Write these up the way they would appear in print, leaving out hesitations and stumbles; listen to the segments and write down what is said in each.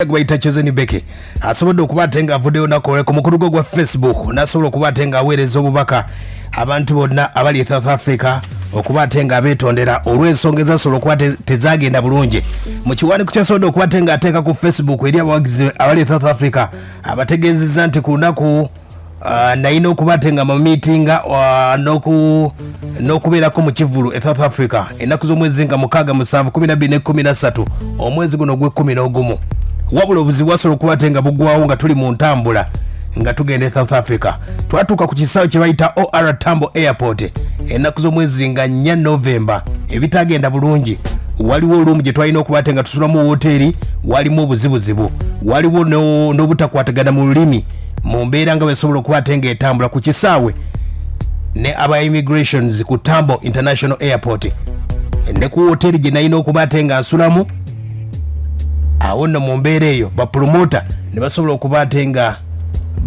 Gwaita Chozeni Becky asobodde okubatenga avuddeyo nakole ku mukulu gwa Facebook nasobola okubatenga aweereza obubaka abantu bonna abali South Africa okubatenga abetondera olw'ensonga ezasobola okuba tezagenda bulungi mu kiwandiiko kyasobodde okubatenga ateeka ku Facebook eri abawagizi abali South Africa abategeezezza nti ku lunaku nayina okubatenga mu miitinga n'okubeerako mu kivulu South Africa ennaku z'omwezi nga 6, 7, 12, 13 omwezi guno gwe-11 wabula obuzibu bwasobola okubatenga bugwawo nga tuli mu ntambula nga tugenda South Africa twatuuka ku kisaawe kye bayita OR Tambo Airport ennaku z'omwezi nga 4 November ebitagenda bulungi waliwo olumu gye twalina okubatenga tusula mu woteeri walimu obuzibuzibu waliwo n'obutakwatagana mu lulimi mu mbeera nga besobola okubatenga etambula ku kisaawe ne aba immigrations ku Tambo International Airport ne ku woteeri gye nalina okubatenga nsulamu awo nno mu mbeera eyo bapromota ne basobola okubatenga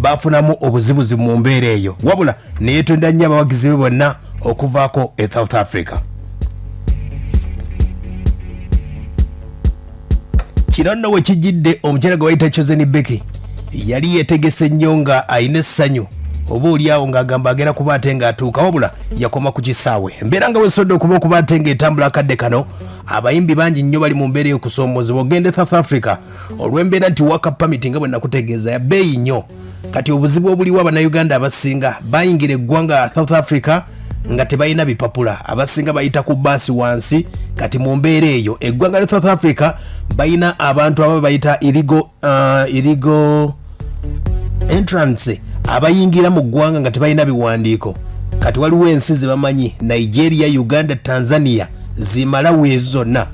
bafunamu obuzibuzibu mu mbeera eyo wabula ne yeetonda nnyo abawagizi be bonna okuvaako e South Africa. Kino nno we kijjidde omukyala gwe bayita Chozeni Becky yali yeetegese nnyo nga ayina essanyu oba oliawo ng'agamba agenda kubatenga atuuka wabula yakoma ku kisaawe embeera nga wesobodde okuba okubatenga etambula akadde kano abayimbi bangi nnyo bali mu mbeera y'okusoomozebwa ogende South Africa olw'embeera nti waka permit nga bwe nakutegeeza ya bbeeyi nnyo kati obuzibu obuliwo abannayuganda abasinga bayingira eggwanga South Africa nga tebalina bipapula abasinga bayita ku baasi wansi kati mu mbeera eyo eggwanga lya South Africa bayina abantu aba bayita illegal entrance abayingira mu ggwanga nga tebalina biwandiiko kati waliwo ensi ze bamanyi Nigeria, Uganda, Tanzania zimalawo ezo zonna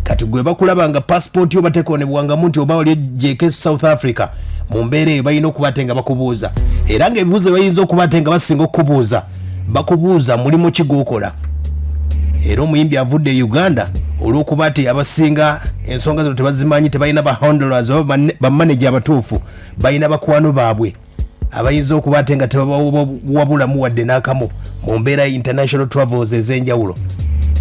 kati gwe bakulaba nga passport yo batekonebwangamu nti oba oli JK South Africa mu mbeera eyo balina okubatenga bakubuuza era ng'ebibuuzo bayinza okubatenga basinga okubuuza bakubuuza mulimu ki gw'okola era omuyimbi avudde e Uganda olw'okuba ti abasinga ensonga zino tebazimanyi tebalina ba handlers oba bamanager abatuufu balina bakwano baabwe abayinza okubatenga tebabawabulamu wadde n'akamu mu mbeera international travels ez'enjawulo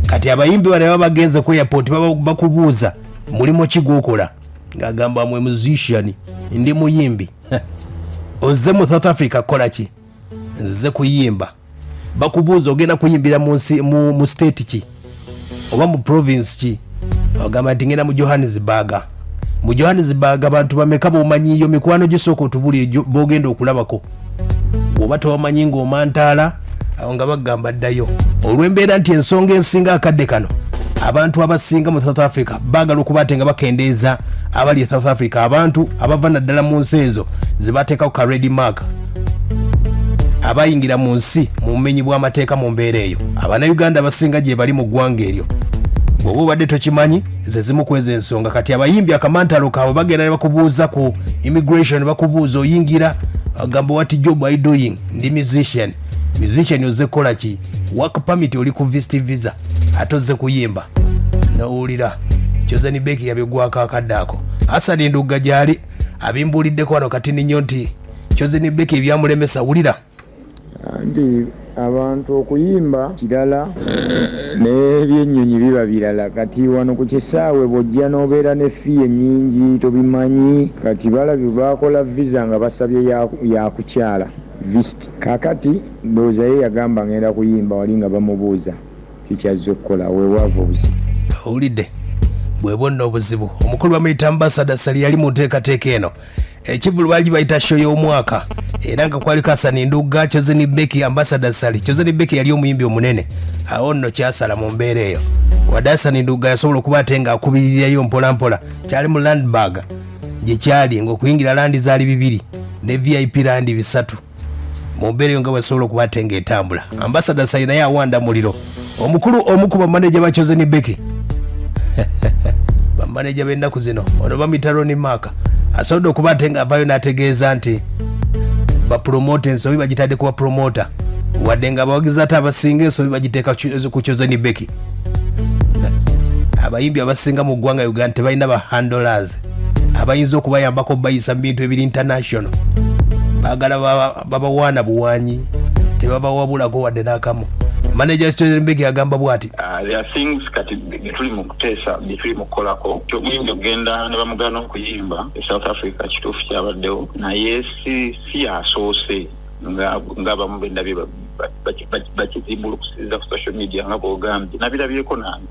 kati abayimbi bano baba bagenze ku airport bakubuuza mulimu ki gw'okola ng'agamba mwe musician ndi muyimbi ozze mu South Africa kola ki nze kuyimba bakubuuza ogenda kuyimbira mu state ki oba mu province ki ogamba nti ngenda mu Johannesburg abantu bameka bomanyiyo mikwano gisooka otubuli bogenda okulabako oba tobamanyi ng'omantaala awo nga bagamba ddayo olw'embeera nti ensonga ensinga akadde kano abantu abasinga mu South Africa baagala okubatenga bakendeeza abali South Africa abantu abava naddala mu nsi ezo zebateekako ka red mark abayingira mu nsi mu bumenyi bw'amateeka mu mbeera eyo abannayuganda abasinga gye bali mu ggwanga eryo bw'oba obadde tokimanyi ze zimu ku ezo ensonga kati abayimbi akamantalo kaabwe bagenda ne bakubuuza ku immigration bakubuuza oyingira agamba what job are you doing ndi musician ozze kukola ki work permit oli ku visa ate ozze kuyimba n'owulira Chozeni Becky yabigwako akadde ako Hassan Ndugga gyali abimbuuliddeko wano kati nnyo nti Chozeni Becky ebyamulemesa wulira nti abantu okuyimba kirala n'ebyennyonyi biba birala kati wano ku kisaawe bw'ojja n'obeera ne fee ennyingi tobimanyi kati balabi bakola visa nga basabye yakukyala visit kakati ndowooza ye yagamba ngenda kuyimba wali nga bamubuuza kikyazze okukola weewaavu obuzibu owulidde bwe bwonna obuzibu omukulu bamuyita ambassador Sali yali mu nteekateeka eno ekivulu baali bayita show y'omwaka era nga kwaliko Hassan Ndugga Chozeni Becky ambassador Sali Chozeni Becky yali omuyimbi omunene awo nno kyasala mu mbeera eyo wadde Hassan Ndugga yasobola okubatenga akubiririrayo mpolampola kyali mu Landberg gye kyali ng'okuyingira landi zaali 2 ne VIP landi 3 mu mbeera eyo nga bwesobola okubatenga etambula ambassador Sali naye awanda muliro omukulu omu ku bamaneja ba Chozeni Becky bamaneja b'ennaku zino ono bamuyita Ronnie Mark asobodde okubatenga avayo n'ategeeza nti bapromote ensobi bagitadde kuba promota wadde nga abawagizi ate abasinga ensobi bagiteeka ku Chozeni Becky abayimbi abasinga mu ggwanga Uganda tebalina ba handlers abayinza okubayambako bayisa mu bintu ebiri international baagala babawaana buwanyi tebabawabulako wadde n'akamu manager Becky agamba bwati. There are things kati betuli mu kuteesa betuli mu kukolako kyomuyimbi ogenda ne bamugana okuyimba South Africa kituufu kyabaddewo naye si asoose nga bamubenda bye bakizimbulukusiza ku social media nga bwogambye nabirabyeko nange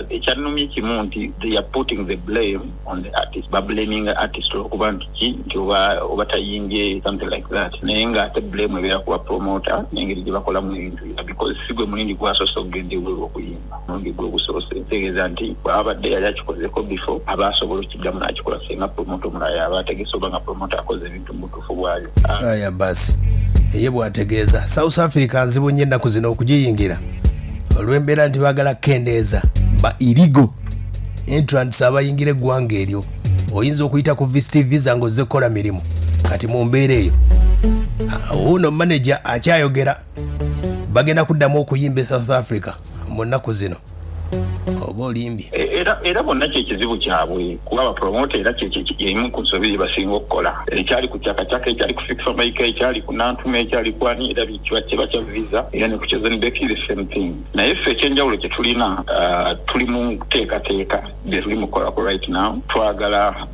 ekyannumye kimu nti they are putting the blame on the artist bablaming artist okuba nti oba tayimbye something like that naye nga ate blame ebeera kuba promoter n'engeri gye bakolamu ebintu because sigwe mulindi gwasoose okugenda ebweru okuyimba mulindi gwe gusoose tegeeza nti abadde yali akikozeko before aba asobola okiddamu n'akikola singa promoter omulala yaba ategese oba nga promoter akoze ebintu mu butuufu bwayo aya basi eye bwategeeza South Africa nzibu nnyo ennaku zino okugiyingira olw'embeera nti baagala kendeeza ba illegal entrants abayingira eggwanga eryo oyinza okuyita ku visit visa ng'ozze kukola mirimu kati mu mbeera eyo uno manager akyayogera bagenda kuddamu okuyimba South Africa mu nnaku zino oba olimbye era bonna kyekizibu kyabwe kuba abapromota era kyemu ku nsobi gye basinga okukola ekyali ku kyakacaka ekyali ku fixa maika ekyali ku nantuma ekyali kwani era kiba kya visa era ne ku chosen Becky the same thing naye ffe ekyenjawulo kye tulina tuli mu kuteekateeka bye tuli mu kukolako right now twagala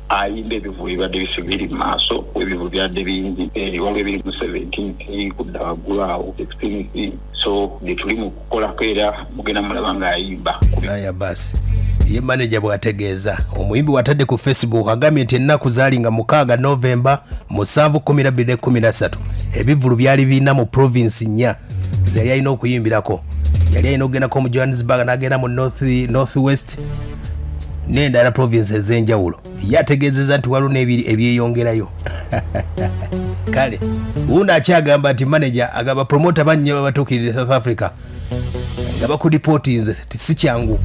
ayimba ebivubi bibadde bisibiri mu maaso ebivubi byadde bingi waliwo ebiri mu 17 kudda waggulu awo 16 so tuli mu kukolako era mugenda mulaba ng'ayimba aya basi ye manager bwategeeza omuyimbi watadde ku Facebook agambye nti ennaku zaali nga 6 Novemba 7/2013 ebivulu byali birina mu province 4 zeyali alina okuyimbirako yali alina okugendako mu Johannesburg n'agenda mu North West n'endala province ez'enjawulo yategeezeza nti waliwo ebyeyongerayo kale uno akyagamba nti manager agamba promoter bannya babatuukirire South Africa nga bakulipotinze si kyangu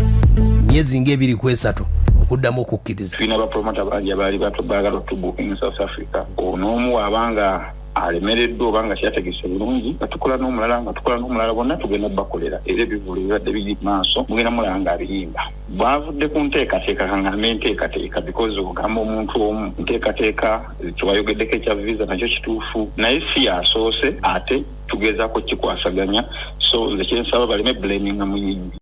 myezi nga 2-3 okuddamu okukkiriza tulina bapromota bangi abaali baagala otubuukinga South Africa n'omu abanga alemereddwa obanga kyategese bulungi nga tukola n'omulala bonna tugenda bakolera era ebivulu bibadde biri maaso mugenda mulaba nga abiyimba bwavudde ku nteekateeka kangamba enteekateeka because ogamba omuntu omu nteekateeka kyewayogeddeko ekya visa nakyo kituufu naye si asoose ate tugezaako kikwasaganya so nze kyensaba baleme blaminga muyimbi